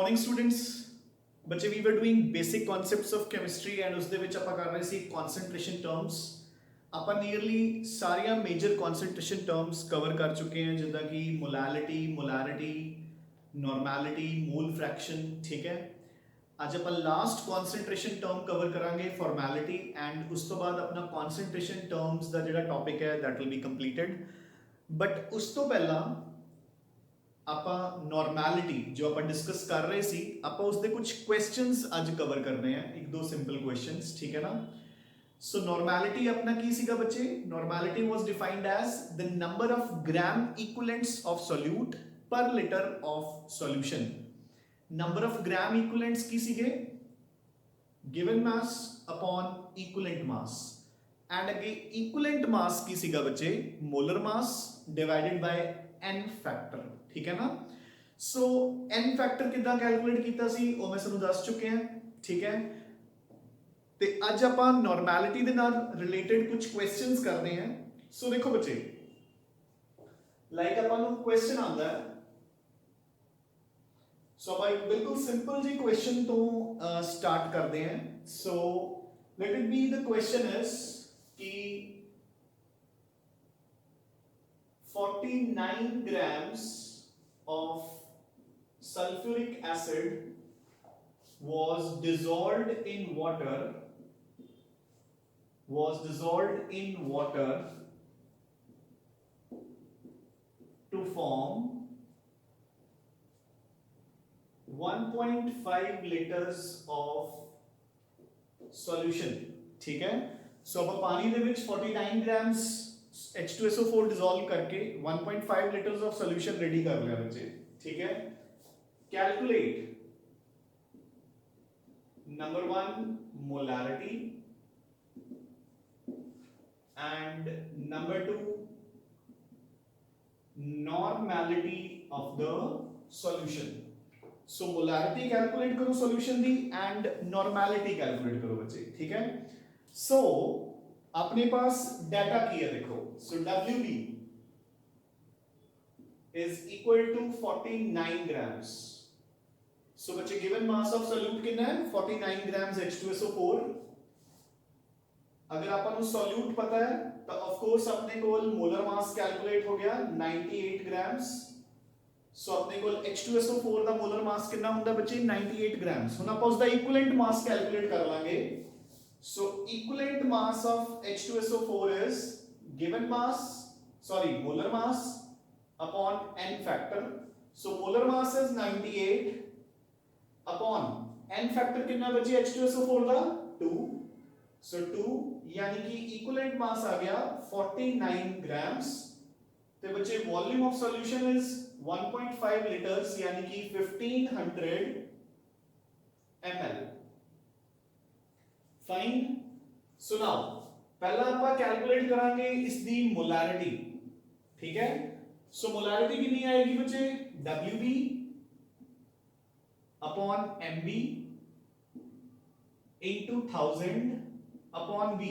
Morning students बच्चे we were doing basic concepts of chemistry and उसਦੇ ਵਿੱਚ ਆਪਾਂ ਕਰ ਰਹੇ ਸੀ ਕਨਸੈਂਟ੍ਰੇਸ਼ਨ ਟਰਮਸ। ਆਪਾਂ ਨੀਅਰਲੀ ਸਾਰੀਆਂ ਮੇਜਰ ਕਨਸੈਂਟ੍ਰੇਸ਼ਨ ਟਰਮਸ ਕਵਰ ਕਰ ਚੁੱਕੇ ਹਾਂ, ਜਿੱਦਾਂ ਕਿ molality, molarity, normality, mole fraction. ਠੀਕ ਹੈ, ਅੱਜ ਆਪਾਂ ਲਾਸਟ ਕਨਸੈਂਟ੍ਰੇਸ਼ਨ ਟਰਮ ਕਵਰ ਕਰਾਂਗੇ ਫਾਰਮੈਲਿਟੀ, ਐਂਡ ਉਸ ਤੋਂ ਬਾਅਦ ਆਪਣਾ ਕਨਸੈਂਟ੍ਰੇਸ਼ਨ ਟਰਮਸ ਦਾ ਜਿਹੜਾ ਟੌਪਿਕ ਹੈ that will be completed. But ਉਸ ਤੋਂ ਪਹਿਲਾਂ ਆਪਾਂ ਨੋਰਮੈਲਿਟੀ ਜੋ ਆਪਾਂ ਡਿਸਕਸ ਕਰ ਰਹੇ ਸੀ, ਆਪਾਂ ਉਸਦੇ ਕੁਝ ਕੁਐਸਚਨਸ ਅੱਜ ਕਵਰ ਕਰਨੇ ਆ, ਇੱਕ ਦੋ ਸਿੰਪਲ ਕੁਐਸਚਨਸ। ਠੀਕ ਹੈ ਨਾ। ਸੋ ਨੋਰਮੈਲਿਟੀ ਆਪਣਾ ਕੀ ਸੀਗਾ ਬੱਚੇ? Normality was defined as the number of gram equivalents of solute per litre of solution. Number of gram equivalents ਕੀ ਸੀਗੇ? Given mass upon equivalent mass, and ਅੱਗੇ ਇਕੁਇਵਲੈਂਟ ਮਾਸ ਕੀ ਸੀਗਾ ਬੱਚੇ? Molar mass divided by n factor. ठीक है ना। So n factor कितना कैलकुलेट किया सी वो मैं तुहानू दस चुके हैं। ठीक है, ते अज आपां नॉर्मैलिटी दे नाल रिलेटेड कुछ क्वेश्चंस करने हैं। सो देखो बच्चे, लाइक आपां नू क्वेश्चन आंदा है, सो आपां एक बिल्कुल सिंपल जी क्वेश्चन तो स्टार्ट करते हैं। So let it be the question is कि 49 grams of sulfuric acid was dissolved in water to form 1.5 liters of solution। ठीक है, सो अब पानी दे विच 49 grams H2SO4 डिसॉल्व करके 1.5 लीटर्स ऑफ सॉल्यूशन रेडी कर लिया बच्चे। ठीक है, calculate number 1 molarity and number 2 normality of the solution. So molarity calculate करो सॉल्यूशन दी एंड नॉर्मैलिटी कैलकुलेट करो बच्चे। ठीक है, सो अपने पास डाटा की है देखो। So WB is equal to 49 grams. So बच्चे गिवन मास ऑफ सोल्यूट कितना है? 49 ग्राम्स H2SO4। अगर आपको सोल्यूट पता है तो ऑफ कोर्स अपने को मोलर मास कैलकुलेट हो गया 98 ग्राम्स। सो अपने को H2SO4 ਦਾ मोलर मास कितना ਹੁੰਦਾ बच्चे? 98 ग्राम्स। ਹੁਣ ਆਪਾਂ ਉਸ ਦਾ ਇਕੁਇਵਲੈਂਟ ਮਾਸ ਕੈਲਕੁਲੇਟ ਕਰ ਲਾਂਗੇ। So equivalent mass of H2SO4 is given mass, sorry, molar mass upon n factor. So molar mass is 98 upon n factor कितना बचे H2SO4 का? 2। So 2 यानी कि equivalent mass आ गया 49 grams। तो बचे volume of solution is 1.5 liters यानी कि 1500 ml। फाइन। सो नाउ पहला आप कैलकुलेट करांगे इसकी मोलैरिटी। ठीक है, सो मोलैरिटी कितनी आएगी बच्चे? WB upon MB into 1000 upon B।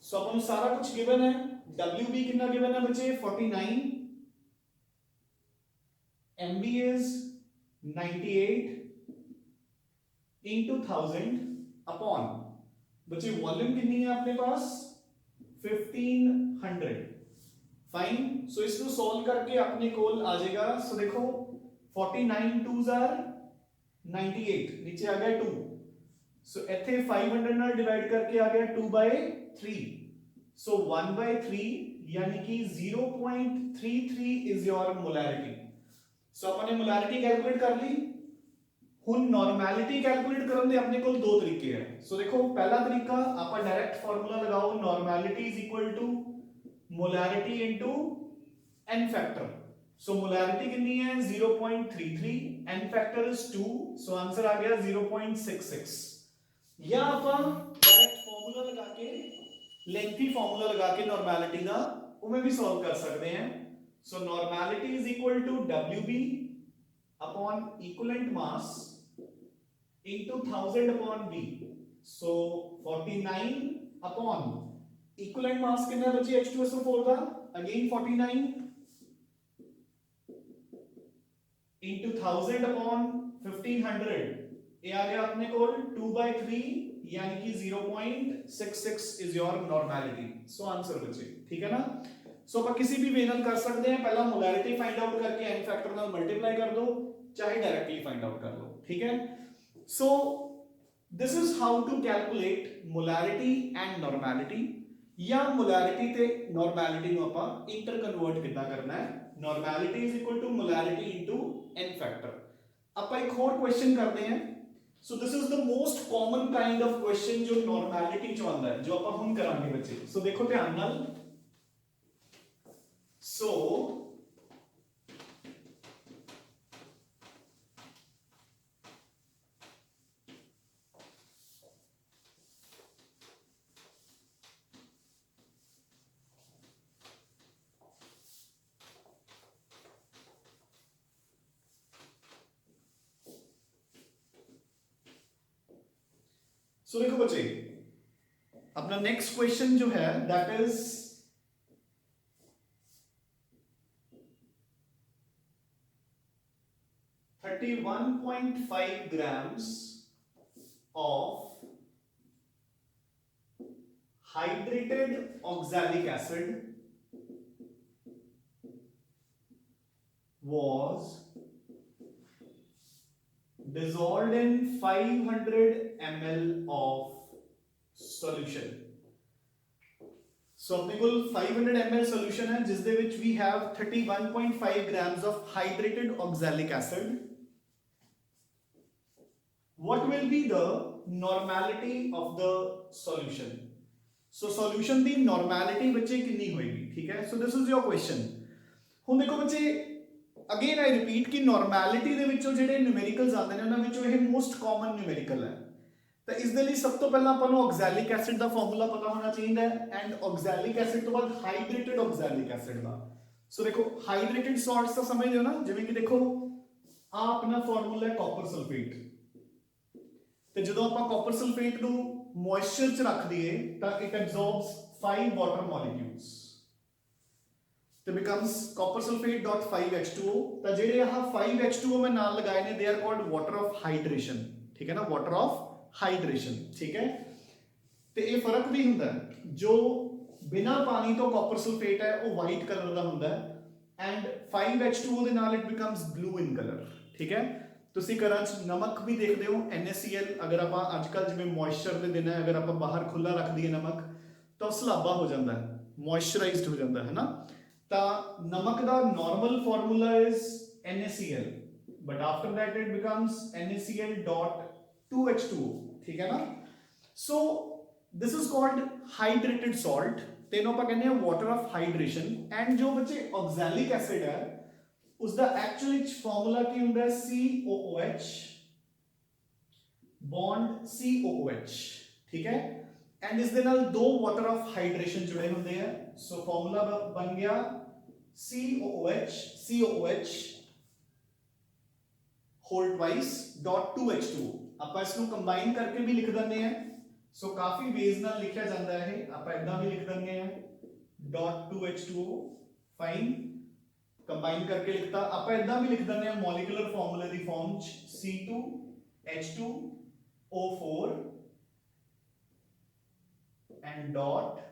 सो अपन सारा कुछ गिवन है। WB कितना गिवन है बच्चे? 49, MB इज 98 इनटू 1000 अपॉन बच्चे वॉल्यूम कितनी है अपने पास? 1500। फाइन। सो इसको सॉल्व करके अपने कोल आ जाएगा। सो देखो 49 2s आर 98, नीचे आ गया 2। सो इथे 500 नाल डिवाइड करके आ गया 2/3। सो 1/3 यानी कि 0.33 इज योर मोलैरिटी। सो अपने मोलैरिटी कैलकुलेट कर ली। ਹੁਣ नॉर्मैलिटी कैलकुलेट करने दे अपने को दो तरीके हैं। सो देखो पहला तरीका आप डायरेक्ट फार्मूला लगाओ, normality is equal to molarity into n factor. So molarity कितनी है? 0.33, n factor is 2। So answer आ गया 0.66। या आप डायरेक्ट फार्मूला लगा के, लेंथी फार्मूला लगा के नॉर्मैलिटी दा उमें भी सॉल्व कर सकते हैं। So normality is equal to WB upon equivalent mass into 1000 upon B। So 49 upon equivalent mass कितना बचे H2SO4 का? Again 49 into 1000 upon 1500 ये आ गया अपने को 2/3 यानी कि 0.66 is your normality. So answer बचे, ठीक है ना। सो आप किसी भी वे नाल कर सकते हैं, पहला मोलैरिटी फाइंड आउट करके n फैक्टर नाल मल्टीप्लाई कर दो, चाहे डायरेक्टली फाइंड आउट कर लो, ठीक है। So this is how to calculate molarity and normality, या मोलैरिटी ते नॉर्मेलिटी ਨੂੰ ਆਪਾਂ ਇੰਟਰ ਕਨਵਰਟ ਕਿੱਦਾਂ ਕਰਨਾ ਹੈ। Normality is equal to molarity into n factor. ਆਪਾਂ ਇੱਕ ਹੋਰ ਕੁਐਸਚਨ ਕਰਦੇ ਹਾਂ। So this is the most common kind of question जो नॉर्मेलिटी ਚ ਆਉਂਦਾ ਹੈ, जो ਆਪਾਂ ਹੁਣ ਕਰਾਂਗੇ ਬੱਚੇ। ਸੋ ਦੇਖੋ ਧਿਆਨ ਨਾਲ। सो देखो बच्चे अपना नेक्स्ट क्वेश्चन जो है that is 31.5 grams of hydrated oxalic acid was dissolved in 500 ml of solution। So अपने को 500 ml solution है जिस दे विच we have 31.5 grams of hydrated oxalic acid। What will be the normality of the solution? So solution the normality बच्चे कितनी होएगी, ठीक है। So this is your question। ਹੁਣ देखो बच्चे अगेन आई रिपीट कि नॉर्मैलिटी ਦੇ ਵਿੱਚੋਂ ਜਿਹੜੇ ਨਿਊਮੈਰੀਕਲਸ ਆਉਂਦੇ ਨੇ ਉਹਨਾਂ ਵਿੱਚੋਂ ਇਹ ਮੋਸਟ ਕਾਮਨ ਨਿਊਮੈਰੀਕਲ ਹੈ। ਤਾਂ ਇਸ ਦੇ ਲਈ ਸਭ ਤੋਂ ਪਹਿਲਾਂ ਆਪਾਂ ਨੂੰ ਆਕਜ਼ੈਲਿਕ ਐਸਿਡ ਦਾ ਫਾਰਮੂਲਾ ਪਤਾ ਹੋਣਾ ਚਾਹੀਦਾ ਹੈ, ਐਂਡ ਆਕਜ਼ੈਲਿਕ ਐਸਿਡ ਤੋਂ ਬਾਅਦ ਹਾਈਡਰੇਟਡ ਆਕਜ਼ੈਲਿਕ ਐਸਿਡ ਦਾ। ਸੋ ਦੇਖੋ ਹਾਈਡਰੇਟਡ ਸੌਲਟਸ ਤਾਂ ਸਮਝਦੇ ਹੋ ਨਾ, ਜਿਵੇਂ ਕਿ ਦੇਖੋ ਆ ਆਪਣਾ ਫਾਰਮੂਲਾ ਹੈ ਕਾਪਰ ਸਲਫੇਟ, ਤੇ ਜਦੋਂ ਆਪਾਂ ਕਾਪਰ ਸਲਫੇਟ ਨੂੰ ਮੋਇਸਚਰ 'ਚ ਰੱਖ ਦਈਏ ਤਾਂ ਇਟ ਐਬਜ਼ੌਰਬਸ 5 ਵਾਟਰ ਮੋਲੀਕਿਊਲਸ ਤੇ becomes copper sulfate dot 5H2O। ਤਾਂ ਜਿਹੜੇ ਆਹ 5H2O ਮੈਂ ਨਾਲ ਲਗਾਏ ਨੇ they are called water of hydration, ਠੀਕ ਹੈ ਨਾ, water of hydration, ਠੀਕ ਹੈ। ਤੇ ਇਹ ਫਰਕ ਵੀ ਹੁੰਦਾ ਹੈ, ਜੋ ਬਿਨਾ ਪਾਣੀ ਤੋਂ ਕਾਪਰ ਸਲਫੇਟ ਹੈ ਉਹ ਵਾਈਟ ਕਲਰ ਦਾ ਹੁੰਦਾ ਹੈ ਐਂਡ 5H2O ਦੇ ਨਾਲ it becomes blue in color, ਠੀਕ ਹੈ। ਤੁਸੀਂ ਘਰਾਂ 'ਚ ਨਮਕ ਵੀ ਦੇਖਦੇ ਹੋ NaCl, ਅਗਰ ਆਪਾਂ ਅੱਜ ਕੱਲ ਜਿਵੇਂ ਮੋਇਸਚਰ ਦੇ ਦਿਨ ਹੈ ਅਗਰ ਆਪਾਂ ਬਾਹਰ ਖੁੱਲਾ ਰੱਖ ਦਈਏ ਨਮਕ ਤਾਂ ਸਲਾਬਾ ਹੋ ਜਾਂਦਾ ਹੈ, ਮੋਇਸਚਰਾਈਜ਼ਡ ਹੋ ਜਾਂਦਾ ਹੈ ਨਾ। ਤਾਂ ਨਮਕ ਦਾ normal formula is NaCl, but after that it becomes NaCl dot 2H2O, ਠੀਕ ਹੈ ਨਾ। So this is called hydrated salt, ਤੈਨੂੰ ਆਪਾਂ ਕਹਿੰਦੇ ਆ ਵਾਟਰ ਆਫ ਹਾਈਡਰੇਸ਼ਨ। ਐਂਡ ਜੋ ਬੱਚੇ ਆਕਜ਼ੈਲਿਕ ਐਸਿਡ ਹੈ उसका एक्चुअली फॉर्मूला की ਹੁੰਦਾ है COOH बॉन्ड COOH, ठीक है। एंड इस दे नाल दो वाटर ऑफ हाइड्रेशन जुड़े होंगे हैं। सो फॉर्मूला बन गया COOH whole twice dot 2H2O। आप इसको कंबाइन करके भी लिख देंगे हैं। सो काफी वेज नाल लिखा जाता है, आप इदा भी लिख देंगे हैं डॉट 2H2O, फाइन कंबाइन करके लिखता। आप इदा भी लिख देंगे हैं मॉलिक्यूलर फॉर्मूले की form C2H2O4 and dot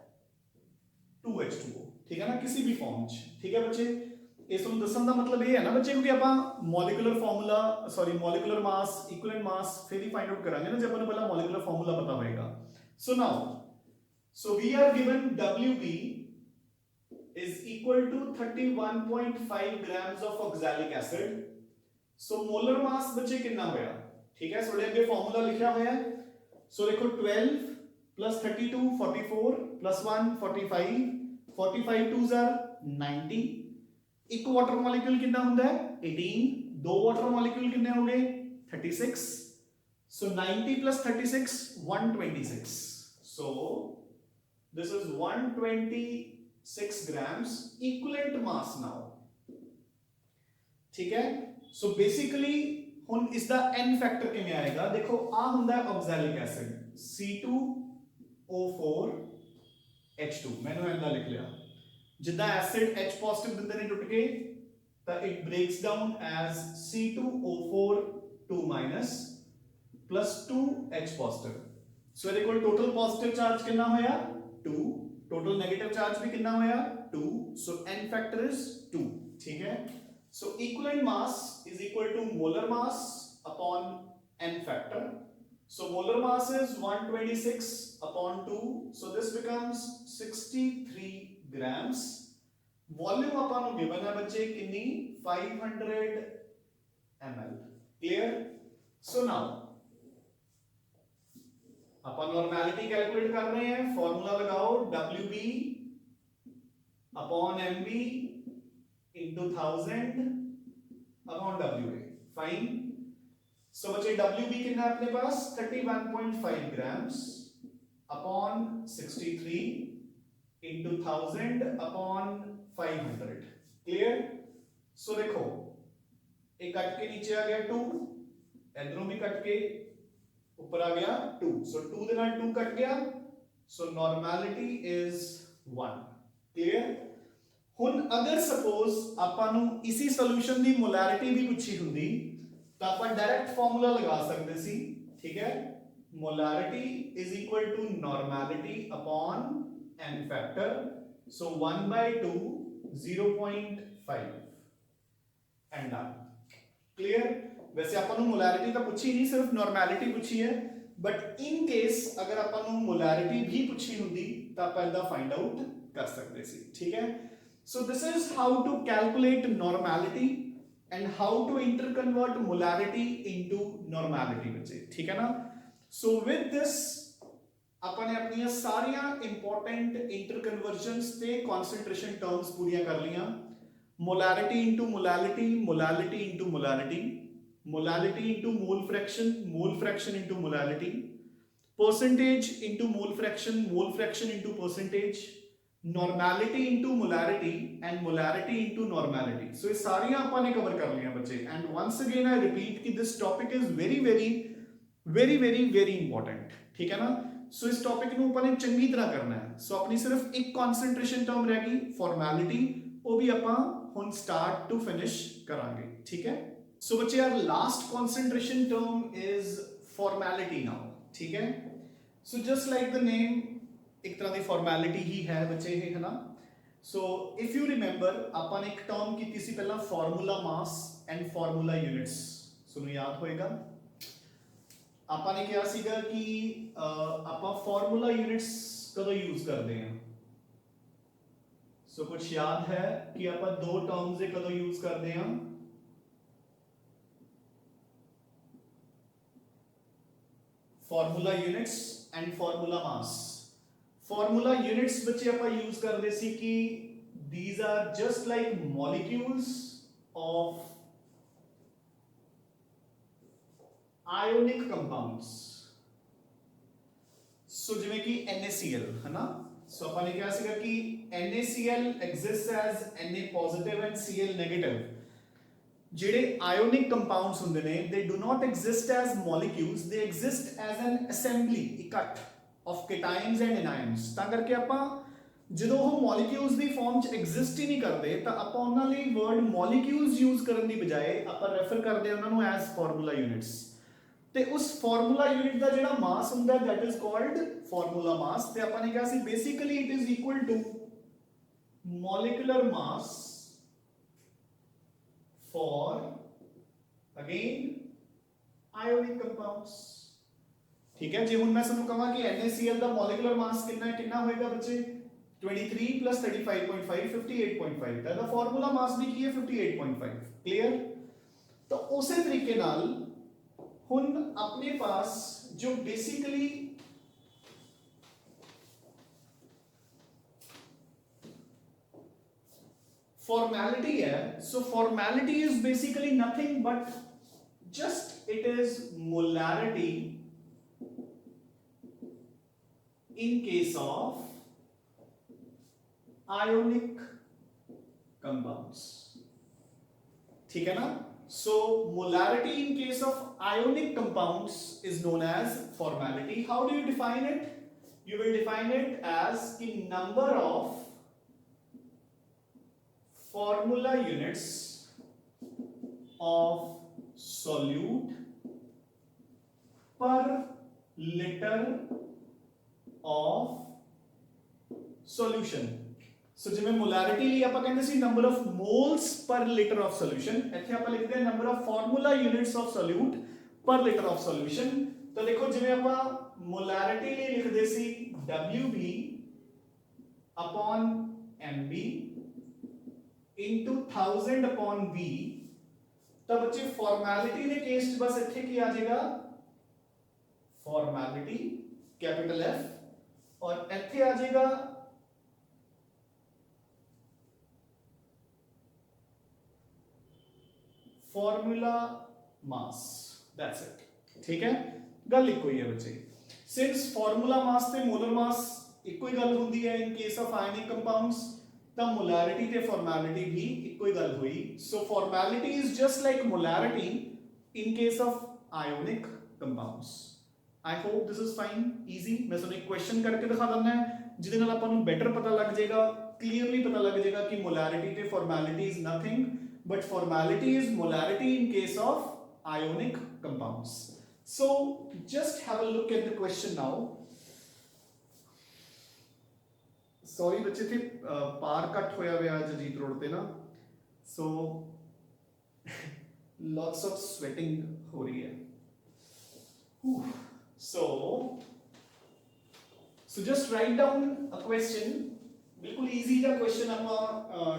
2H2O, ठीक है ना, किसी भी फॉर्म च, ठीक है बच्चे। इस दसन का मतलब ये है ना बच्चे, क्योंकि आप molecular formula sorry molecular mass equivalent mass फिर ही फाइंड आउट करांगे ना जब अपन पहला मॉलिक्यूलर फॉर्मूला पता होएगा। So now so we are given WB is equal to 31.5 grams of oxalic acid। so molar mass बच्चे कितना होया, ठीक है। थोड़े आगे फार्मूला लिखा होया है। सो देखो 12 plus 32 44 plus 1 45 45 2s are 90। एक वाटर मॉलिक्यूल कितना होता है 18, दो वाटर मॉलिक्यूल कितने हो गए 36। सो 90 plus 36 126। so this is 126 grams equivalent mass now, ठीक है। सो बेसिकली ਹੁਣ ਇਸ ਦਾ n ਫੈਕਟਰ ਕਿਵੇਂ ਆਏਗਾ, ਦੇਖੋ ਆ ਹੁੰਦਾ ਹੈ ਆਕਜ਼ੈਲਿਕ ਐਸਿਡ C2O4H2, ਮੈਨੂੰ ਇਹਦਾ ਲਿਖ ਲਿਆ, ਜਿੱਦਾਂ ਐਸਿਡ H ਪੋਜ਼ਿਟਿਵ ਦਿੰਦੇ ਨੇ ਟੁੱਟ ਕੇ that it breaks down as C2O4 2 minus plus 2H positive. So ਇਹਦੇ ਕੋਲ total positive charge कितना होया 2, total negative charge भी कितना होया 2, so n factor is 2. ठीक है, so equivalent mass is equal to molar mass upon n factor. So molar mass is 126 upon 2, so this becomes 63 grams. Volume ਆਪਾਂ ਨੂੰ given है बच्चे कितनी 500 ml. Clear? So now अपन नॉर्मेलिटी कैलकुलेट कर रहे हैं, फॉर्मूला लगाओ WB upon MB into 1000 upon WA. Fine. So बच्चे WB कितना है अपने पास 31.5 grams upon 63 into 1000 upon 500. Clear? So देखो एक कट के नीचे आ गया 2, इधरों भी कट के ऊपर आ गया 2, so 2 ਦੇ ਨਾਲ 2 ਕੱਟ ਗਿਆ, so normality is 1. clear? ਹੁਣ ਅਗਰ ਸਪੋਜ਼ ਆਪਾਂ ਨੂੰ ਇਸੀ ਸੋਲੂਸ਼ਨ ਦੀ ਮੋਲੈਰਿਟੀ ਵੀ ਪੁੱਛੀ ਹੁੰਦੀ ਤਾਂ ਆਪਾਂ ਡਾਇਰੈਕਟ ਫਾਰਮੂਲਾ ਲਗਾ ਸਕਦੇ ਸੀ. ਠੀਕ ਹੈ, molarity is equal to normality upon n factor, so 1/2 0.5 and done. clear? वैसे अपन ਨੂੰ मोलैरिटी ਤਾਂ ਪੁੱਛੀ ਨਹੀਂ, ਸਿਰਫ ਨੋਰਮੈਲਿਟੀ ਪੁੱਛੀ ਹੈ, ਬਟ ਇਨ ਕੇਸ ਅਗਰ ਆਪਾਂ ਨੂੰ मोलैरिटी ਵੀ ਪੁੱਛੀ ਹੁੰਦੀ ਤਾਂ ਆਪਾਂ ਇਹਦਾ ਫਾਈਂਡ ਆਊਟ ਕਰ ਸਕਦੇ ਸੀ. ਠੀਕ ਹੈ, so this is how to calculate normality and how to interconvert molarity into normality ਬੱਚੇ. ਠੀਕ ਹੈ ਨਾ, ਸੋ ਵਿਦ ਦਿਸ ਆਪਾਂ ਨੇ ਆਪਣੀਆਂ ਸਾਰੀਆਂ ਇੰਪੋਰਟੈਂਟ ਇੰਟਰਕਨਵਰਜਨਸ ਤੇ ਕਨਸੈਂਟ੍ਰੇਸ਼ਨ ਟਰਮਸ ਪੂਰੀਆਂ ਕਰ ਲਈਆਂ. Molarity into molality, molality into molarity, molality into mole fraction into molality, percentage into mole fraction into percentage, normality into molarity and molarity into normality. So ये सारियां अपन ने कवर कर लिया बच्चे. And once again I repeat कि this topic is very important. ठीक है ना, सो इस टॉपिक ਨੂੰ ਆਪਾਂ ਨੇ ਚੰਗੀ ਤਰ੍ਹਾਂ ਕਰਨਾ ਹੈ. ਸੋ ਆਪਣੀ ਸਿਰਫ ਇੱਕ ਕਨਸੈਂਟ੍ਰੇਸ਼ਨ ਟਰਮ ਰਹਿ ਗਈ ਫਾਰਮੈਲਿਟੀ, ਉਹ ਵੀ ਆਪਾਂ ਹੁਣ ਸਟਾਰਟ ਟੂ ਫਿਨਿਸ਼ ਕਰਾਂਗੇ. ਠੀਕ ਹੈ, सो बच्चे यार last concentration term is formality now. ठीक है, so just like the name एक तरह की formality ही है बच्चे ये, है ना. so if you remember अपन एक term की थी पहला formula mass and formula units. सुनो याद होएगा अपन ने क्या सीखा कि अपन formula units कदों यूज करते हैं. so कुछ याद है कि अपन दो terms कदों यूज करते हैं. formula units and formula mass. formula units बच्चे अपन यूज करते सी कि these are just like molecules of ionic compounds. so जिਵੇਂ कि NaCl है ना, so अपन ने क्या सीखा कि NaCl exists as Na positive and Cl negative. ਜਿਹੜੇ ionic compounds ਹੁੰਦੇ ਨੇ they do not exist as molecules, they exist as an assembly, ਇਕੱਠ of cations and anions. ਤਾਂ ਕਰਕੇ ਆਪਾਂ ਜਦੋਂ ਉਹ molecules ਦੀ ਫਾਰਮ 'ਚ exist ਹੀ ਨਹੀਂ ਕਰਦੇ ਤਾਂ ਆਪਾਂ ਉਹਨਾਂ ਲਈ word molecules use ਕਰਨ ਦੀ ਬਜਾਏ ਆਪਾਂ ਰੈਫਰ ਕਰਦੇ ਹਾਂ ਉਹਨਾਂ ਨੂੰ as formula units. ਤੇ ਉਸ formula unit ਦਾ ਜਿਹੜਾ mass ਹੁੰਦਾ that is called formula mass. ਤੇ ਆਪਾਂ ਨੇ ਕਿਹਾ ਸੀ basically it is equal to molecular mass for again ionic compounds. ठीक है, जे हुन मैं ਤੁਹਾਨੂੰ ਕਹਾਂ ਕਿ NaCl ਦਾ molecular mass ਕਿੰਨਾ ਹੋਏਗਾ ਬੱਚੇ 23 plus 35.5 58.5 ਤਾਂ ਇਹਦਾ ਫਾਰਮੂਲਾ ਮਾਸ ਵੀ ਕੀ ਹੈ 58.5. ਕਲੀਅਰ? ਤਾਂ ਉਸੇ ਤਰੀਕੇ ਨਾਲ ਹੁਣ ਆਪਣੇ ਪਾਸ ਜੋ ਬੇਸਿਕਲੀ formality है, so formality is basically nothing but just it is molarity in case of ionic compounds. ठीक है ना, so molarity in case of ionic compounds is known as formality. How do you define it? You will define it as the number of formula units of solute per liter of solution। सो जिवें molarity ਲਈ ਆਪਾਂ ਕਹਿੰਦੇ ਸੀ number of moles per litre of solution, ਇੱਥੇ ਆਪਾਂ ਲਿਖਦੇ ਹਾਂ number of formula units of solute per litre of solution. ਤਾਂ ਦੇਖੋ ਜਿਵੇਂ ਆਪਾਂ ਮੋਲੈਰਿਟੀ ਲਈ ਲਿਖਦੇ ਸੀ WB upon MB into 1000 upon V, ਤਾਂ ਬੱਚੇ ਫਾਰਮੈਲਿਟੀ ਦੇ ਕੇਸ 'ਚ ਬਸ ਇੱਥੇ ਕੀ ਆ ਜਾਏਗਾ ਫਾਰਮੈਲਿਟੀ कैपिटल F, और ਇੱਥੇ ਆ ਜਾਏਗਾ फॉर्मूला मास, दैट्स इट। ठीक है, गल इको ही है बच्चे। सिंस फॉर्मूला मास ते मोलर मास इको ही गल होंदी है in case of ionic compounds, ता मोलैरिटी ते फॉर्मैलिटी भी इको ही गल हुई। So formality is just like molarity in case of ionic compounds. I hope this is fine, easy. मैं तुहानू एक क्वेश्चन करके दिखा दिंदा जिहदे नाल आपां नू बेटर पता लग जाएगा, क्लीयरली पता लग जाएगा कि मोलैरिटी ते formality is nothing but formality is molarity in case of ionic compounds। So just have a look at the question now। sorry बच्चे थे पार कट होया हुआ जजीत रोड पे ना, so lots of sweating हो रही है। so just write down a question, बिल्कुल easy सा question हम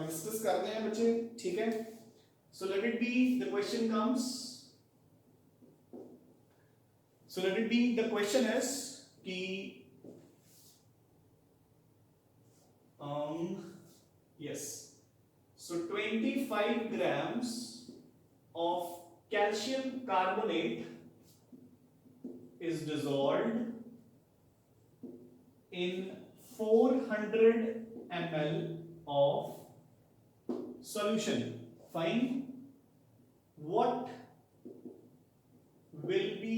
डिस्कस करते हैं बच्चे, ठीक है। So let it be, the question comes, so let it be, the question is कि yes, so 25 grams of calcium carbonate is dissolved in 400 ml of solution। Find what will be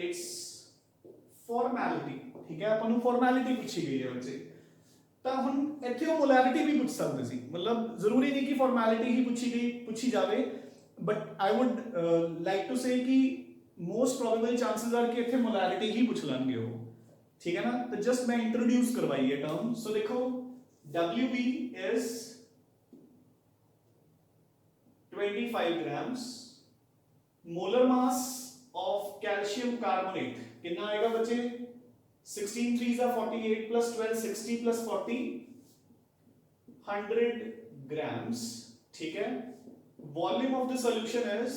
its formality। ठीक है, अपन formality पूछी गई है बच्चे, तो हम इत्थे मोलैरिटी भी पूछ सकते सी, मतलब जरूरी नहीं कि फॉर्मैलिटी ही पूछी जावे, but I would like to say कि मोस्ट प्रोबेबल चांसेस आर कि इत्थे मोलैरिटी ही पूछ लेंगे वो, ठीक है ना। तो जस्ट मैं इंट्रोड्यूस करवाई है टर्म। सो देखो WB is 25 grams, molar mass of calcium carbonate कितना आएगा बच्चे, 16 3s are 48 plus 12 60 plus 40 100 grams, ठीक है। volume of the solution is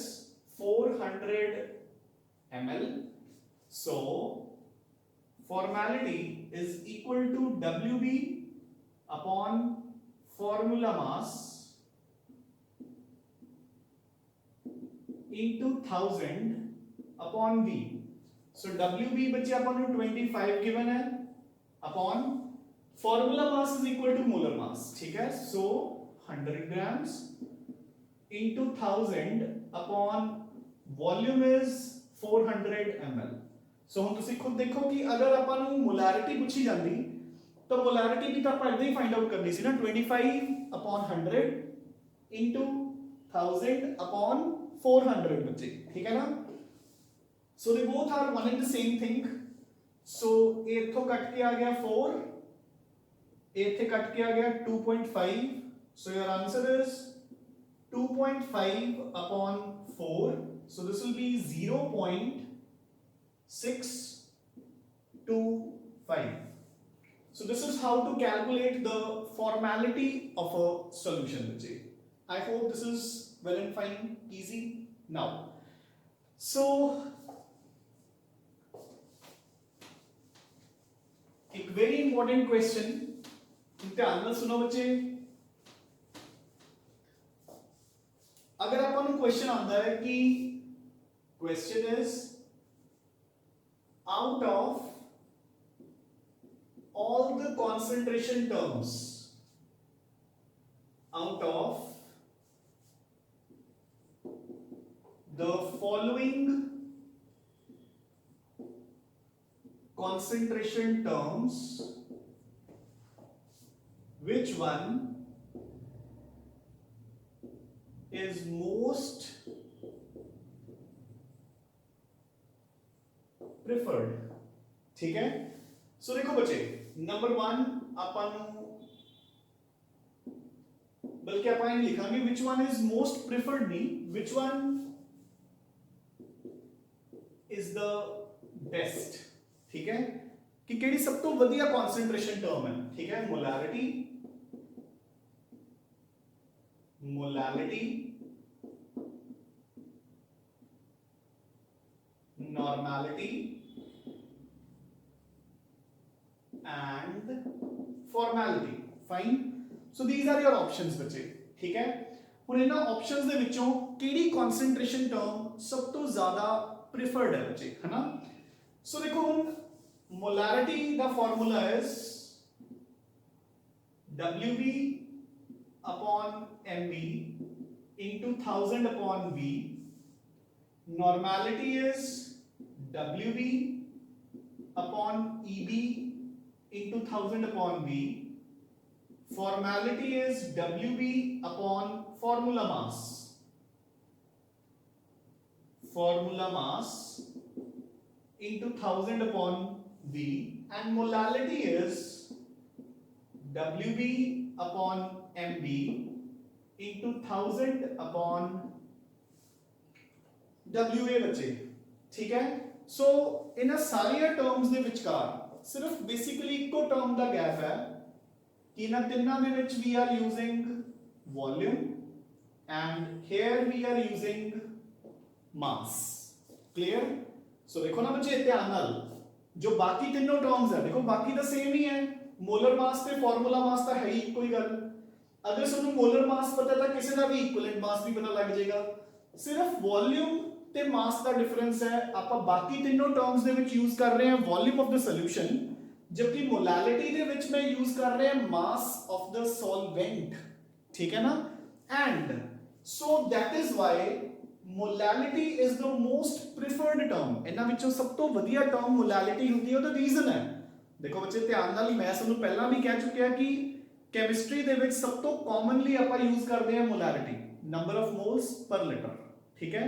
400 ml, so formality is equal to WB upon formula mass into 1000 upon V। So WB बच्चे अपन को 25 given है upon formula mass is equal to molar mass, ठीक है। So 100 grams into 1000 upon volume is 400 ml। So हम तुसी खुद देखो कि अगर अपन को मोलैरिटी पूछी जाती तो मोलैरिटी भी तो अपन इधर ही फाइंड आउट करनी सी ना, 25 upon 100 into 1000 upon 400 बच्चे, ठीक है ना। So they both are one and the same thing। So ये इथों कट के आ गया 4, ये इथे कट के आ गया 2.5। So your answer is 2.5 upon 4। So this will be 0.625। So this is how to calculate the formality of a solution बच्चे। I hope this is well and fine, easy now। So एक very important question, ध्यान से सुनो बच्चे। अगर अपन question आता है कि question is out of all the concentration terms, out of the following concentration terms, which one is most preferred, ठीक है। सो देखो बच्चे, नंबर 1 ਆਪਾਂ ਨੂੰ बल्कि ਆਪਾਂ ਇਹ ਲਿਖਾਂਗੇ which one is most preferred नहीं, which one is the best, ठीक है, कि ਕਿਹੜੀ ਸਭ ਤੋਂ ਵਧੀਆ ਕਨਸੈਂਟ੍ਰੇਸ਼ਨ ਟਰਮ ਹੈ, ठीक है। Molality, normality and formality, fine। so these are your options बच्चे, ठीक है। ਹੁਣ ਇਹਨਾਂ ਆਪਸ਼ਨਸ ਦੇ ਵਿੱਚੋਂ ਕਿਹੜੀ ਕਨਸੈਂਟ੍ਰੇਸ਼ਨ ਟਰਮ ਸਭ ਤੋਂ ਜ਼ਿਆਦਾ ਪ੍ਰੀਫਰਡ ਹੈ ਬच्चे, है ना। ਸੋ ਦੇਖੋ ਹੁਣ molality the formula is WB upon MB into 1000 upon V। normality is WB upon EB into 1000 upon V। formality is WB upon formula mass into 1000 upon V, and molality is WB upon MB into 1000 upon WA बच्चे, ठीक है। सो इन्हां सारियां terms ਦੇ ਵਿਚਕਾਰ सिर्फ basically इको term का गैप है कि इन तिना we are using volume and here we are using mass, clear. So देखो ना बच्चे ध्यान नाल, जो बाकी तीनों टर्म्स है देखो बाकी तो सेम ही है, मोलर मास ते फॉर्मूला मास तो है ही कोई गल। अगर तुहानू मोलर मास पता तो किसी का भी इक्विवेलेंट मास भी पता लग जाएगा, सिर्फ वॉल्यूम ते मास का डिफरेंस है। आप बाकी तीनों टर्म्स दे विच यूज कर रहे हैं वॉल्यूम ऑफ द सॉल्यूशन, जबकि मोलालिटी दे विच मैं यूज कर रहे हैं मास ऑफ द सॉल्वेंट, ठीक है ना। And so that is why molality is the most preferred term. इन्हां विचों सब तो वधिया टर्म मोलालिटी हुंदी है, ओदा रीजन है देखो बच्चे ध्यान नाल, मैं तुहानू पहला भी कह चुकिया कि केमिस्ट्री दे विच सब तो कॉमनली आपां यूज करते हैं molality, number of moles per litre, ठीक है।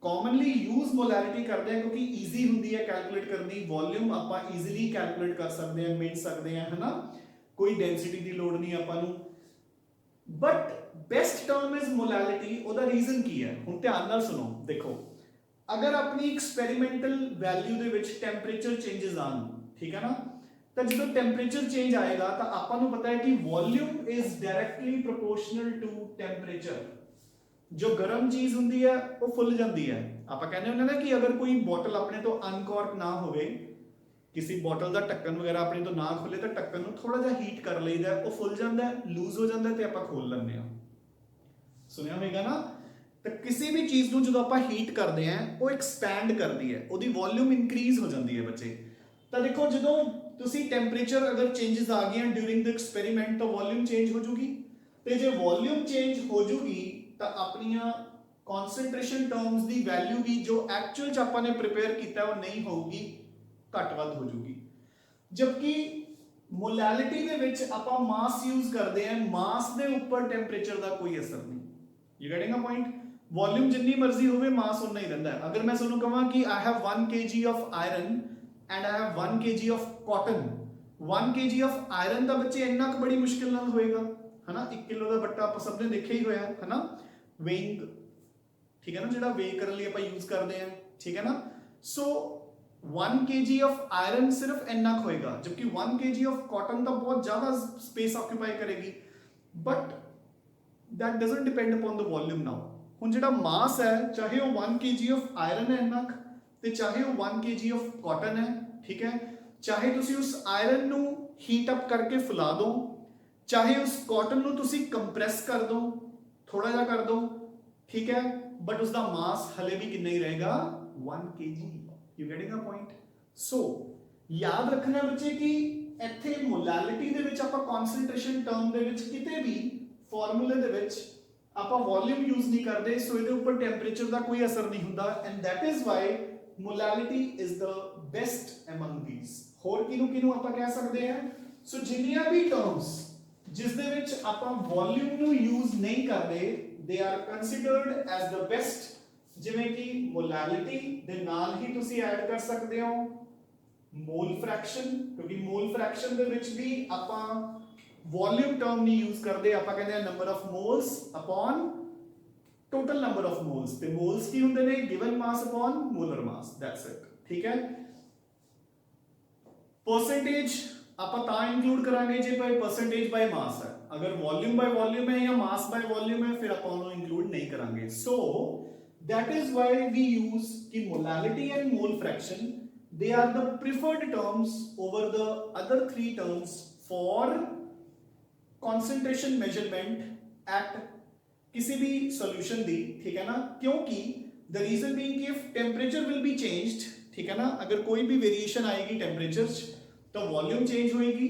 कॉमनली यूज मोलैरिटी करते हैं क्योंकि ईजी होंगी है कैलकुलेट करनी, वॉल्यूम आपां ईजीली कैलकुलेट कर सकते हैं, मिल सकते हैं, है ना, कोई डेंसिटी की लोड़ नहीं आपां नू। But best term is molarity, ओदा रीजन की है हुण ध्यान नाल सुनो। देखो अगर अपनी एक्सपेरिमेंटल वैल्यू दे विच टेंपरेचर चेंजेस आन, ठीक है ना, तो जो टेंपरेचर चेंज आएगा तो आपां नू पता है कि volume is directly proportional to temperature. जो गर्म चीज होंगी है वो फुल जाती है। आप कहने होंगे ना कि अगर कोई बॉटल अपने तो अनकॉर्क ना होवे, किसी बॉटल का ढक्कन वगैरह अपने तो ना खुले तो ढक्कन को थोड़ा जा हीट कर लईदा है, वो फुल जाता है, लूज हो जाता है, तो आप खोल लेंगे। सुनिया होगा ना। तो किसी भी चीज को जो आप हीट करते हैं वो एक्सपैंड करती है, वो वॉल्यूम इंक्रीज हो जाती है बच्चे। तो देखो जो तुसी टेंपरेचर अगर चेंजेस आ गए ड्यूरिंग द एक्सपेरिमेंट तो वॉल्यूम चेंज हो जूगी, तो जो वॉल्यूम चेंज हो जूगी तो अपनियां कॉन्सेंट्रेशन टर्म्स की वैल्यू भी जो एक्चुअल च आपां ने प्रिपेयर किया वो नहीं होगी, घट वध हो जूगी। जबकि मोलैलिटी दे विच आपां मास यूज करते हैं, मास दे ऊपर टेंपरेचर का कोई असर नहीं। You getting a point. Volume जितनी मर्जी होवे मास उतना ही रहता है। अगर मैं तुहानू कहां कि I have 1 kg of iron and I have 1 kg of cotton, 1 kg of iron का बच्चे इन्ना बड़ी मुश्किल नाल होएगा, है ना। 1 किलो का बट्टा आप सब ने देखा ही होया, है ना, वेइंग, ठीक है ना, जो वे करने लिए आप यूज करते हैं, ठीक है ना। सो 1 kg ऑफ आयरन सिर्फ इन्ना होएगा, जबकि 1 kg ऑफ कॉटन तो बहुत ज्यादा स्पेस ऑक्यूपाई करेगी, but that doesn't depend upon the volume. Now हुण जिहड़ा मास है, चाहे वो 1 kg ऑफ आयरन है इन्ना, ते चाहे वो 1 kg ऑफ कॉटन है, ठीक है, चाहे तुसी उस आयरन नू हीट अप करके फुला दो, चाहे उस कॉटन नू तुसी कंप्रेस कर दो, थोड़ा जा कर दो, ठीक है, बट उसका मास हले भी कितना ही रहेगा, 1 kg। You getting a point. So याद रखना बच्चे कि इत्थे मोलैलिटी दे विच आपां कॉन्सेंट्रेशन टर्म दे विच किते भी फॉर्मूले दे विच आपां वॉल्यूम यूज नहीं करते, सो इहदे ऊपर टेंपरेचर का कोई असर नहीं हुंदा, and that is why molality is the best among these. होर किनू किनू आपां कह सकते हैं। सो जिन्नियां भी टर्म्स ਜਿਸ ਦੇ ਵਿੱਚ ਆਪਾਂ ਵੋਲਿਊਮ ਨੂੰ ਯੂਜ਼ ਨਹੀਂ ਕਰਦੇ, they are considered as the best, ਜਿਵੇਂ ਕਿ ਮੋਲੈਲਿਟੀ ਦੇ ਨਾਲ ਹੀ ਤੁਸੀਂ ਐਡ ਕਰ ਸਕਦੇ ਹੋ ਮੋਲ ਫ੍ਰੈਕਸ਼ਨ, ਕਿਉਂਕਿ ਮੋਲ ਫ੍ਰੈਕਸ਼ਨ ਦੇ ਵਿੱਚ ਵੀ ਆਪਾਂ ਵੋਲਿਊਮ ਟਰਮ ਨਹੀਂ ਯੂਜ਼ ਕਰਦੇ, ਆਪਾਂ ਕਹਿੰਦੇ ਆ number of moles upon total number of moles, ਤੇ ਮੋਲਸ ਕੀ ਹੁੰਦੇ ਨੇ, given mass upon molar mass, that's it. ਠੀਕ ਹੈ, परसेंटेज ਆਪਾਂ ਤਾਂ ਇੰਕਲੂਡ ਕਰਾਂਗੇ ਜੇ ਭਾਈ परसेंटेज ਬਾਈ ਮਾਸ ਹੈ, ਅਗਰ ਵੋਲਿਊਮ ਬਾਈ ਵੋਲਿਊਮ ਹੈ ਜਾਂ ਮਾਸ ਬਾਈ ਵੋਲਿਊਮ ਹੈ ਫਿਰ ਆਪਾਂ ਉਹਨੂੰ ਇੰਕਲੂਡ ਨਹੀਂ ਕਰਾਂਗੇ। ਸੋ that is why we use ki molality and mole fraction, they are the preferred terms over the other three terms for concentration measurement at किसी भी solution दी, ठीक है ना, क्योंकि the reason being कि if temperature will be changed, ठीक है ना, अगर कोई भी वेरिएशन आएगी टेम्परेचर तो वॉल्यूम चेंज होएगी,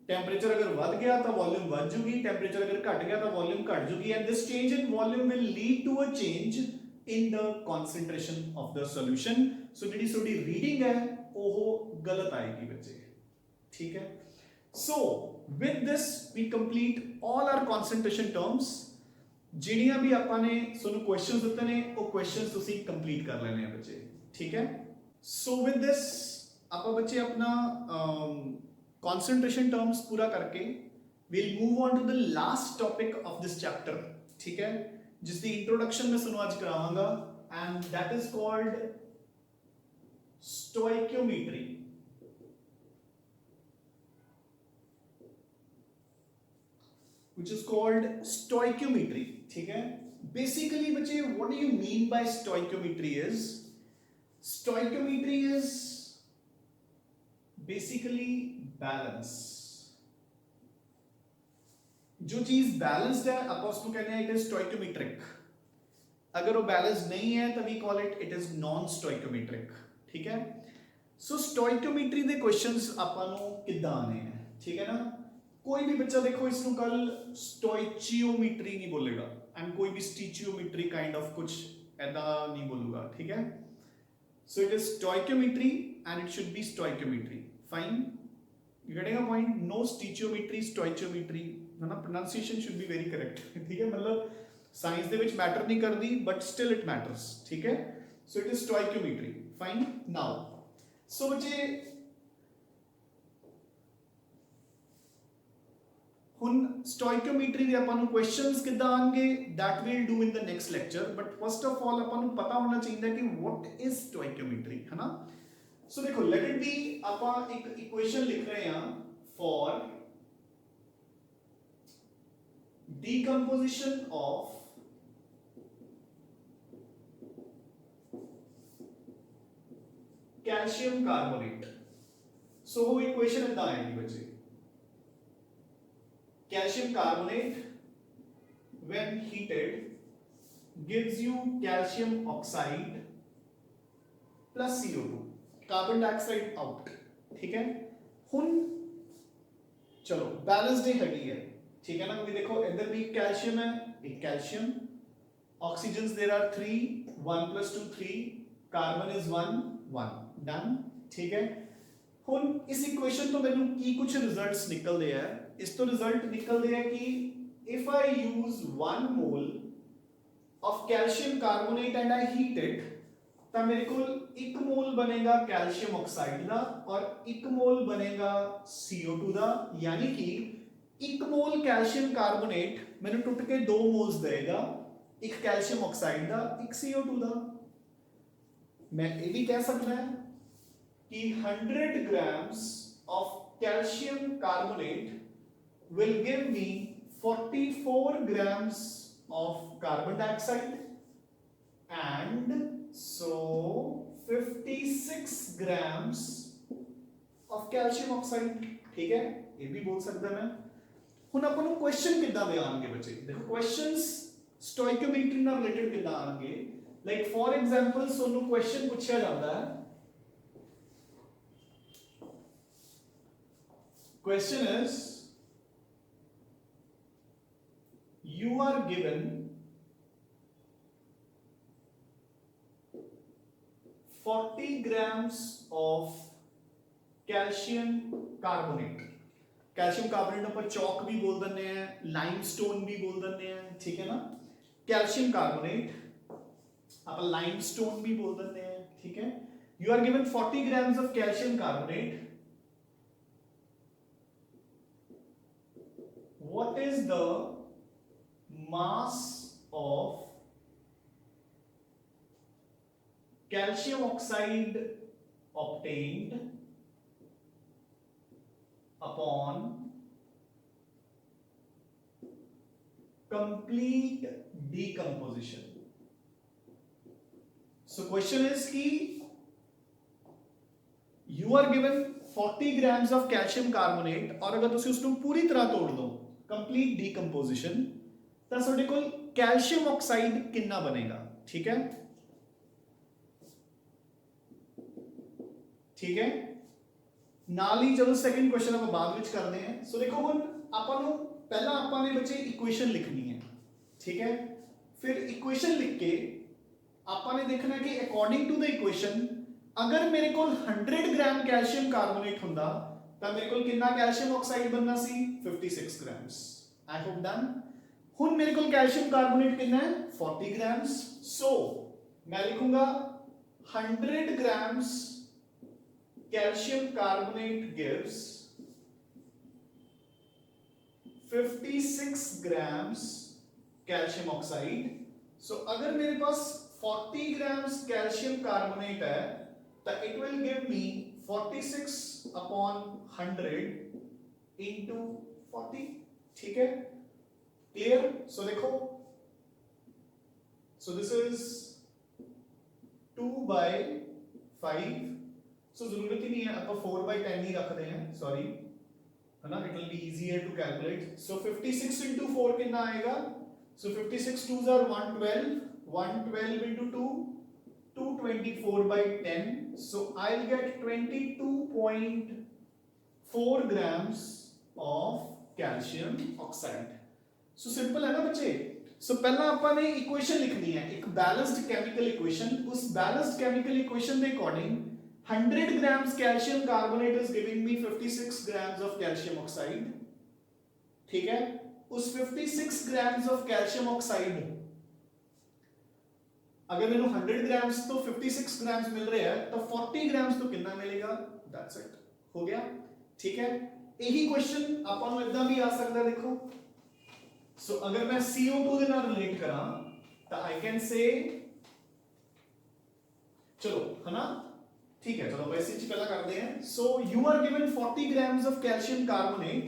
टेम्परेचर अगर बढ़ गया तो वॉल्यूम बढ़ जूगी, टेम्परेचर अगर घट गया तो वॉल्यूम घट जूगी, and this change in volume will lead to a change in the concentration of the solution. So जिहड़ी थोड़ी रीडिंग है वो गलत आएगी बच्चे, ठीक है। So with this we complete all our concentration terms, जिहड़ियां भी आपां ने तुहानूं क्वेश्चंस दित्ते ने वो क्वेश्चंस तुसीं कंप्लीट कर लेने हैं बच्चे, ठीक है। सो विद दिस आप बच्चे अपना कॉन्सेंट्रेशन टर्म्स पूरा करके will move on to the last topic of this chapter, ठीक है, जिसकी इंट्रोडक्शन मैं सुनो आज करावांगा, and that is called stoichiometry. which is called stoichiometry, ठीक है। बेसिकली बच्चे what do you mean by stoichiometry is, stoichiometry is basically balance, जो चीज बैलेंस्ड है आप उसको कहते हैं इट इज स्टोइकोमेट्रिक, अगर वो बैलेंस नहीं है तो we call it is non stoichiometric, ठीक है। सो स्टोइकोमेट्री ਦੇ क्वेश्चंस ਆਪਾਂ ਨੂੰ ਕਿੱਦਾਂ ਆने हैं, ठीक है ना। कोई भी बच्चा देखो इसको कल स्टोइचियोमेट्री नहीं बोलेगा, एंड कोई भी स्टिचियोमेट्री काइंड ऑफ कुछ ऐसा नहीं बोलूगा, ठीक है। So it is stoichiometry and it should be stoichiometry, fine, you getting a point. No stoichiometry, stoichiometry, है ना, pronunciation should be very correct, ठीक है, मतलब साइंस दे विच मैटर नहीं करती बट स्टिल इट मैटर्स, ठीक है। So it is stoichiometry, fine. Now so बच्चे ਹੁਣ ਸਟੋਇਕਿਓਮੈਟਰੀ ਦੇ ਆਪਾਂ ਨੂੰ ਕੁਐਸਚਨਸ ਕਿੱਦਾਂ ਆਣਗੇ that we'll do in the next lecture, but first of all ਆਪਾਂ ਨੂੰ ਪਤਾ ਹੋਣਾ ਚਾਹੀਦਾ ਕਿ what is stoichiometry, है ना। सो देखो let it be ਆਪਾਂ ਇੱਕ ਇਕੁਏਸ਼ਨ ਲਿਖ ਰਹੇ ਹਾਂ for decomposition of calcium carbonate। सो वो इक्वेशन इतना आएगी बच्चे, calcium carbonate when heated gives you calcium oxide plus CO2, carbon dioxide out, ठीक है। हुन चलो बैलेंस्ड हैगी है, ठीक है ना, क्योंकि देखो इधर भी कैल्शियम है, एक calcium, oxygens there are 3, 1 + 2 3, carbon is 1 1, done, ठीक है। हुन इस इक्वेशन तो मैंने की कुछ रिजल्ट्स निकलते हैं, इस तो रिजल्ट निकलते हैं कि if I use 1 mole of calcium carbonate and I heat it, तो मेरे को 1 मोल बनेगा कैल्शियम ऑक्साइड का और 1 मोल बनेगा CO2 का, यानी कि 1 मोल कैल्शियम कार्बोनेट मैंने टुट के 2 मोल्स देगा, एक कैल्शियम ऑक्साइड का, एक CO2 का। मैं ये भी कह सकता है कि 100 grams of calcium carbonate will give me 44 grams of carbon dioxide and so 56 grams of calcium oxide, ठीक है, ये भी बोल सकता मैं। हुन अपन क्वेश्चन कितना दे आएंगे बच्चे, देखो क्वेश्चंस स्टोइकोमेट्री ਨਾਲ रिलेटेड कितना आएंगे, like for example Sonu question पूछा जाता है, question is you are given 40 grams of calcium carbonate, calcium carbonate ਆਪਾਂ चौक भी बोल ਦਿੰਦੇ हैं, लाइमस्टोन भी बोल ਦਿੰਦੇ हैं, ठीक है ना। कैल्शियम कार्बोनेट आप लाइमस्टोन भी बोल देते हैं, ठीक है। You are given 40 grams of calcium carbonate, what is the mass of calcium oxide obtained upon complete decomposition? So question is कि you are given 40 grams of calcium carbonate और अगर तुसी उसको पूरी तरह तोड़ दो कंप्लीट डीकंपोजिशन ਤਾਂ ਤੁਹਾਡੇ ਕੋਲ कैल्शियम ऑक्साइड कितना बनेगा, ठीक है। ठीक है, ਨਾਲ ਹੀ ਚਲੋ ਸੈਕੰਡ ਕੁਐਸਚਨ ਆਪਾਂ ਬਾਅਦ ਵਿੱਚ ਕਰਦੇ ਹਾਂ। ਸੋ ਦੇਖੋ ਹੁਣ ਆਪਾਂ ਨੂੰ ਪਹਿਲਾਂ ਆਪਾਂ ਨੇ ਬੱਚੇ ਇਕੁਏਸ਼ਨ ਲਿਖਣੀ ਹੈ, ਠੀਕ ਹੈ। ਫਿਰ ਇਕੁਏਸ਼ਨ ਲਿਖ ਕੇ ਆਪਾਂ ਨੇ ਦੇਖਣਾ ਕਿ ਅਕੋਰਡਿੰਗ ਟੂ ਦ ਇਕੁਏਸ਼ਨ ਅਗਰ ਮੇਰੇ ਕੋਲ 100 ਗ੍ਰਾਮ ਕੈਲਸ਼ੀਅਮ ਕਾਰਬੋਨੇਟ ਹੁੰਦਾ ਤਾਂ ਮੇਰੇ ਕੋਲ ਕਿੰਨਾ ਕੈਲਸ਼ੀਅਮ ਆਕਸਾਈਡ ਬਣਨਾ ਸੀ 56 ग्राम्स। I hope done. ਹੁਣ ਮੇਰੇ ਕੋਲ ਕੈਲਸ਼ੀਅਮ ਕਾਰਬੋਨੇਟ ਕਿੰਨਾ ਹੈ 40 ग्राम्स। सो मैं लिखूंगा 100 grams calcium carbonate gives 56 grams calcium oxide. So अगर मेरे पास 40 grams कैल्शियम कार्बोनेट है तो it will give me 46 upon 100 into 40, ठीक है, क्लियर। सो देखो, सो दिस इज 2/5। सो जरूरत ही नहीं है आप 4/10 ही रखते हैं, सॉरी है ना, it will be easier to calculate. So 56 into 4 कितना आएगा, सो 56 2s are 112, 112 into 2 224/10। so I'll get 22.4 grams of calcium oxide। so simple है ना बच्चे। सो पहला ਆਪਾਂ ਨੇ ਇਕੁਏਸ਼ਨ ਲਿਖਣੀ ਹੈ, ਇੱਕ ਬੈਲੈਂਸਡ ਕੈਮੀਕਲ ਇਕੁਏਸ਼ਨ। ਉਸ ਬੈਲੈਂਸਡ ਕੈਮੀਕਲ ਇਕੁਏਸ਼ਨ ਦੇ according 100 grams calcium carbonate is giving me 56 grams of calcium oxide, ठीक है। उस 56 grams of calcium oxide अगर मैंने 100 ग्राम्स तो 56 ग्राम्स मिल रहे हैं तो 40 ग्राम्स तो कितना मिलेगा, दैट्स इट, हो गया, ठीक है। यही क्वेश्चन ਆਪਾਂ ਨੂੰ ਇਦਾਂ ਵੀ ਆ ਸਕਦਾ देखो। सो अगर मैं CO2 ਦੇ ਨਾਲ ਰਿਲੇਟ ਕਰਾਂ ਤਾਂ आई कैन से, चलो है ना, ठीक है, चलो वैसे ही पहला करते हैं। So you are given 40 grams of calcium carbonate,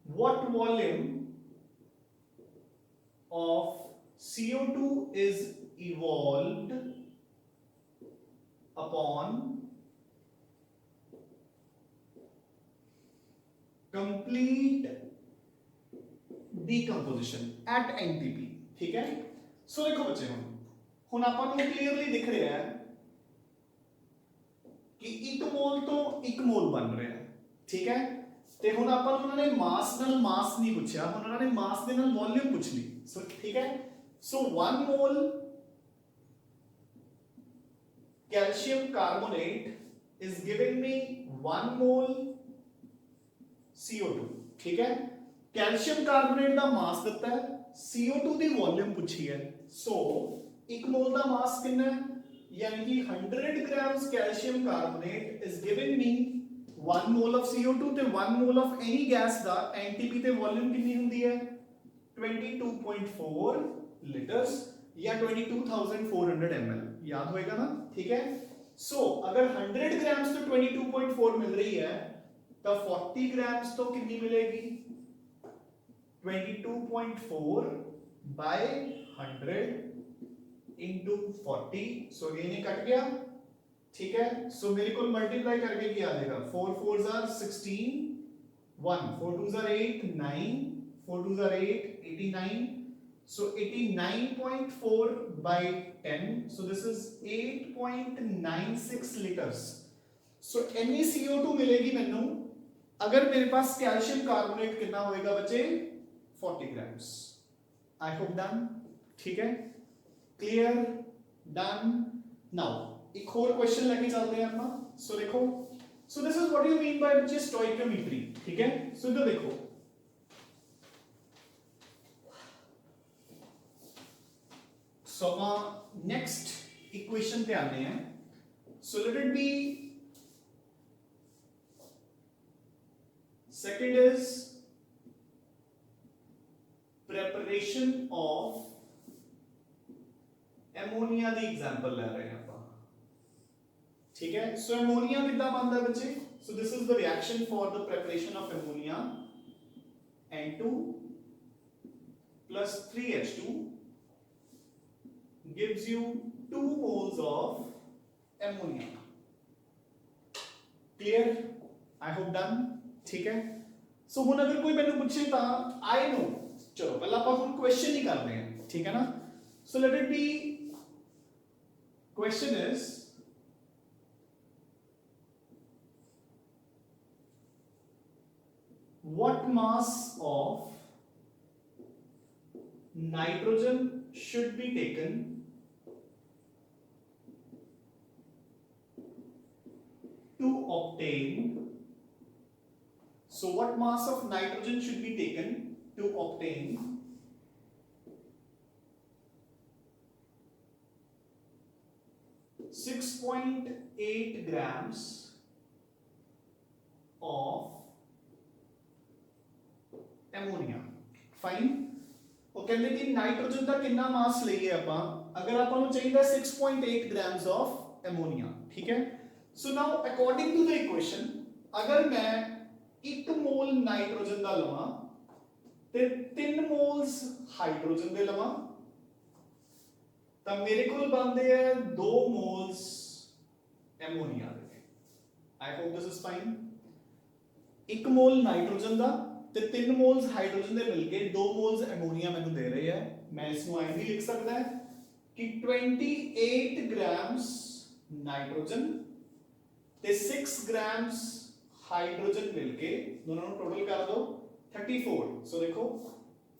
what volume of CO2 is evolved upon complete decomposition at NTP, ठीक है। सो देखो बच्चे ਹੁਣ ਆਪਾਂ ਨੂੰ ਕਲੀਅਰਲੀ ਦਿਖ ਰਿਹਾ ਹੈ ਕਿ 1 ਮੋਲ ਤੋਂ 1 ਮੋਲ ਬਣ ਰਿਹਾ ਹੈ, ਠੀਕ ਹੈ। ਤੇ ਹੁਣ ਆਪਾਂ ਨੂੰ ਉਹਨਾਂ ਨੇ ਮਾਸ ਨਾਲ ਮਾਸ ਨਹੀਂ ਪੁੱਛਿਆ, ਹੁਣ ਉਹਨਾਂ ਨੇ ਮਾਸ ਦੇ ਨਾਲ ਵੋਲਿਊਮ ਪੁੱਛ ਲਈ। सो ठीक है, so 1 mole calcium carbonate is giving me 1 mole CO2, ठीक है। कैल्शियम कार्बोनेट का मास दिता है, CO2 की वॉल्यूम पूछी है। सो 1 मोल का मास कितना है, यानी कि 100 grams calcium carbonate is giving me 1 mole of CO2 ते 1 मोल ऑफ एनी गैस का NTP ते वॉल्यूम कितनी होती है 22.4 लीटर्स या 22,400 ml, याद होएगा ना, ठीक है। सो अगर 100 ग्राम्स तो 22.4 मिल रही है तो 40 ग्राम्स तो कितनी मिलेगी 22.4 बाय 100 into 40। सो अगेन ये कट गया, ठीक है। सो मेरे को मल्टीप्लाई करके क्या आ जाएगा 4 4s are 16, 1 4 2s are 8, 9 4 2s are 8, 89। so 89.4 by 10, so this is 8.96 liters। so any CO2 मिलेगी मैनू अगर मेरे पास कैल्शियम कार्बोनेट कितना होएगा बच्चे 40 ग्राम्स। आई होप डन, ठीक है, क्लियर, डन। नाउ एक और क्वेश्चन लेके चलते हैं अपना। सो देखो, सो this is what you mean by बच्चे स्टोइकियोमेट्री, ठीक है। सो इधर देखो, सो नेक्स्ट इक्वेशन पे आते हैं। So let it be, second is preparation of ammonia the example ले रहे हैं ਆਪਾਂ, ठीक है। सो एमोनिया कितना बनता है बच्चे? सो this is the reaction for the preparation of ammonia, N2 plus 3H2 gives you 2 moles of ammonia. Clear? I hope done, ठीक है। सो हुन अगर कोई मैंने पूछे ता आई नो, चलो पहला ਆਪਾਂ ਹੁਣ क्वेश्चन ही करते हैं, ठीक है ना। So let it be, question is what mass of nitrogen should be taken to obtain, so what mass of nitrogen should be taken to obtain 6.8 grams of ammonia. Fine, ਉਹ ਕਹਿੰਦੇ ਕਿ ਨਾਈਟ੍ਰੋਜਨ ਦਾ ਕਿੰਨਾ ਮਾਸ ਲਈਏ ਆਪਾਂ, ਅਗਰ ਆਪਾਂ ਨੂੰ ਚਾਹੀਦਾ 6.8 grams of ammonia, ਠੀਕ ਹੈ। ਸੋ ਨਾਓ ਅਕੋਰਡਿੰਗ ਟੂ ਦ ਇਕੁਏਸ਼ਨ, ਅਗਰ ਮੈਂ 1 ਮੋਲ ਨਾਈਟ੍ਰੋਜਨ ਦਾ ਲਵਾਂ ਤੇ 3 ਮੋਲਸ ਹਾਈਡਰੋਜਨ ਦੇ ਲਵਾਂ ਤਾਂ ਮੇਰੇ ਕੋਲ ਬਣਦੇ ਆ 2 ਮੋਲਸ ਐਮੋਨੀਆ ਦੇ। I hope this is fine. 1 mole nitrogen ਦਾ ਤੇ 3 ਮੋਲਸ ਹਾਈਡਰੋਜਨ ਦੇ ਮਿਲ ਕੇ 2 ਮੋਲਸ ਐਮੋਨੀਆ ਮੈਨੂੰ ਦੇ ਰਹੇ ਆ। ਮੈਂ ਇਸ ਨੂੰ ਐਂ ਵੀ ਲਿਖ ਸਕਦਾ ਹੈ ਕਿ 28 ਗ੍ਰਾਮਸ ਨਾਈਟ੍ਰੋਜਨ ਤੇ 6 ਗ੍ਰਾਮਸ ਹਾਈਡਰੋਜਨ ਮਿਲ ਕੇ ਦੋਨਾਂ ਨੂੰ ਟੋਟਲ ਕਰ ਦੋ 34। ਸੋ ਦੇਖੋ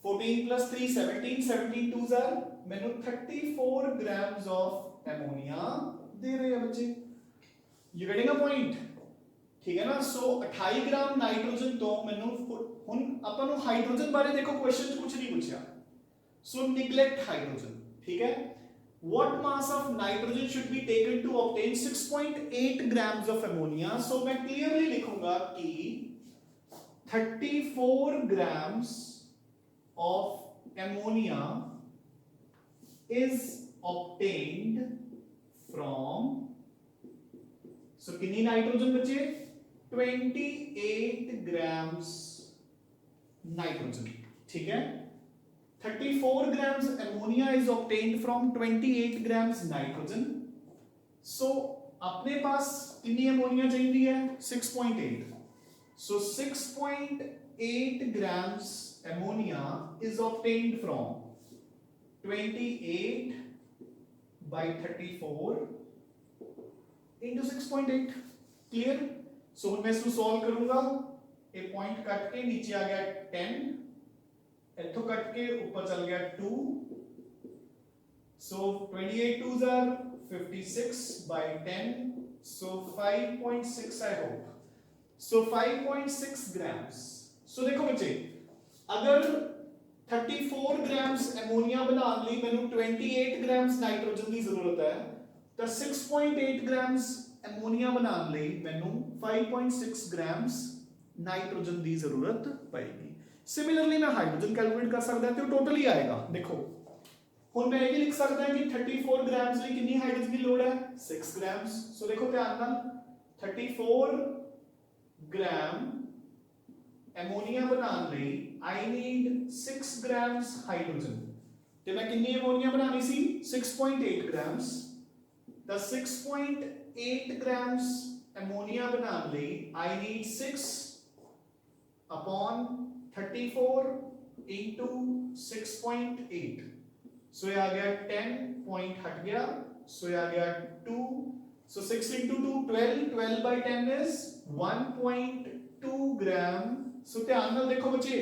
14 plus 3 17, 17 2s are ਮੈਨੂੰ 34 grams of ammonia ਦੇ ਰਹੇ ਆ ਬੱਚੇ। ਯੂ ਗੈਟਿੰਗ ਅ ਪੁਆਇੰਟ, ठीक है ना। सो 28 ग्राम नाइट्रोजन तो मैनू हुन अपन नु हाइड्रोजन बारे देखो क्वेश्चन च कुछ नहीं पूछा, सो निग्लेक्ट हाइड्रोजन, ठीक है। What mass of nitrogen should be taken to obtain 6.8 grams of ammonia. So मैं क्लियरली लिखूंगा कि 34 grams of ammonia is obtained from, so कितनी नाइट्रोजन बचे 28 grams nitrogen, ठीक है। 34 grams ammonia is obtained from 28 grams nitrogen। so अपने पास कितनी ammonia चाहिए है 6.8, so 6.8 grams ammonia is obtained from 28 by 34 into 6.8। clear? सो मैं इसको सॉल्व करूंगा, एक पॉइंट कट के नीचे आ गया 10, इथों कट के ऊपर चल गया 2, सो 28 2s are 56 by 10, so 5.6 I hope, so 5.6 grams। सो देखो बच्चे, अगर 34 grams अमोनिया बनाने ਲਈ ਮੈਨੂੰ 28 grams नाइट्रोजन ਦੀ ਜ਼ਰੂਰਤ ਹੈ ਤਾਂ 6.8 grams अमोनिया बनाने ਲਈ ਮੈਨੂੰ 5.6 grams नाइट्रोजन ਦੀ ਜ਼ਰੂਰਤ ਪਏਗੀ। सिमिलरली मैं हाइड्रोजन कैलकुलेट कर सकता ਤੇ ਉਹ ਟੋਟਲ ਹੀ ਆਏਗਾ। देखो ਹੁਣ मैं ਇਹ ਵੀ ਲਿਖ ਸਕਦਾ ਕਿ 34 grams ਲਈ ਕਿੰਨੀ ਹਾਈਡਰੋਜਨ ਦੀ ਲੋੜ ਹੈ 6 grams। ਸੋ ਦੇਖੋ ਧਿਆਨ ਨਾਲ 34 ग्राम अमोनिया बनाने ਲਈ I need 6 grams हाइड्रोजन ਤੇ ਮੈਂ ਕਿੰਨੀ ਅਮੋਨੀਆ ਬਣਾਣੀ ਸੀ 6.8 grams। ਤਾਂ 6.8 grams ammonia बनाने ਲਈ I need 6 upon 34 into 6.8। सो ये आ गया 10 पॉइंट हट गया, सो ये आ गया 2, सो 6 into 2 12, 12 by 10 is 1.2 ग्राम। सो ध्यान नाल देखो बच्चे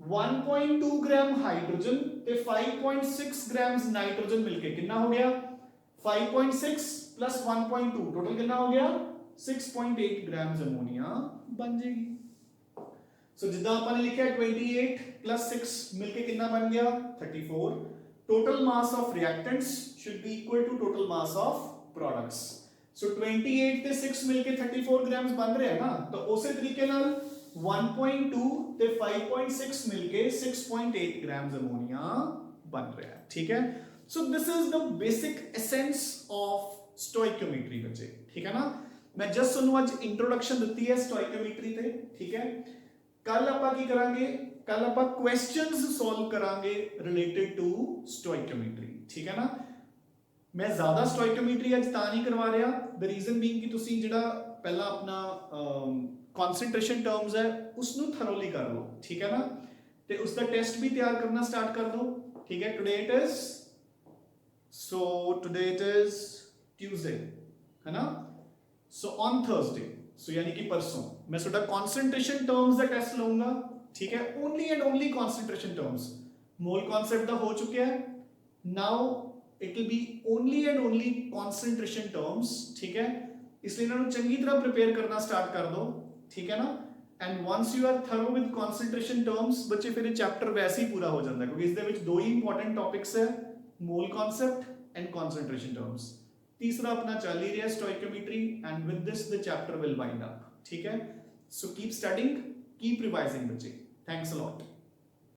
1.2 ग्राम हाइड्रोजन ते 5.6 ग्राम्स नाइट्रोजन मिलके कितना हो गया 5.6 plus 1.2 टोटल कितना हो गया 6.8 ग्राम्स अमोनिया बन जाएगी। सो जिदा आपने लिखा 28 प्लस 6 मिलके कितना बन गया 34। Total mass of reactants should be equal to total mass of products. So 28 ਤੇ 6 ਮਿਲਕੇ 34 ਗ੍ਰਾਮਸ ਬਣ ਰਿਹਾ ਹੈ ਨਾ, ਤਾਂ ਉਸੇ ਤਰੀਕੇ ਨਾਲ 1.2 ਤੇ 5.6 ਮਿਲਕੇ 6.8 ਗ੍ਰਾਮਸ ਅਮੋਨੀਆ बन रहा है। ठीक है, so this is the basic essence of stoichiometry बच्चे। ठीक है ना, मैं जस्ट ਤੁਹਾਨੂੰ ਅੱਜ ਇੰਟਰੋਡਕਸ਼ਨ ਦਿੱਤੀ ਹੈ ਸਟੋइकोमेट्री ਤੇ। ठीक है, ਕੱਲ ਆਪਾਂ ਕੀ ਕਰਾਂਗੇ, ਕੱਲ ਆਪਾਂ ਕੁਐਸਚਨਸ ਸੋਲਵ ਕਰਾਂਗੇ ਰਿਲੇਟਡ ਟੂ ਸਟੋइकोमेट्री। ठीक है ना, मैं ज्यादा स्टोइकोमेट्री ਅੱਜ ਤਾਂ ਨਹੀਂ ਕਰਵਾ ਰਿਹਾ, ਦ ਰੀਜ਼ਨ ਬੀਇੰਗ ਕਿ ਤੁਸੀਂ ਜਿਹੜਾ ਪਹਿਲਾਂ ਆਪਣਾ ਕਨਸੈਂਟ੍ਰੇਸ਼ਨ ਟਰਮਸ ਹੈ ਉਸ ਨੂੰ ਥਰੋਲੀ ਕਰ ਲਓ। ਠੀਕ ਹੈ ਨਾ, ਤੇ ਉਸ ਦਾ ਟੈਸਟ ਵੀ ਤਿਆਰ ਕਰਨਾ ਸਟਾਰਟ ਕਰ ਦਿਓ। ठीक है, टुडे इट इज ट्यूसडे है ना, सो ऑन थर्सडे, सो यानी कि परसों मैं थोड़ा कॉन्सेंट्रेशन टर्म्स का टेस्ट लूंगा। ठीक है, only and only concentration terms. Mole concept हो चुके हैं, now it will B only and only concentration terms. ठीक है, इसलिए इन्होंने चंगी तरह प्रिपेयर करना स्टार्ट कर दो। ठीक है ना, and once you are thorough with concentration terms बच्चे फिर चैप्टर वैसे ही पूरा हो जाता है, क्योंकि इसके विच दो ही इंपॉर्टेंट टॉपिक्स है, mole concept and concentration terms. तीसरा अपना चल ही रहा है stoichiometry, and with this the chapter will wind up. ठीक है, so keep studying, keep revising बच्चे। Thanks a lot.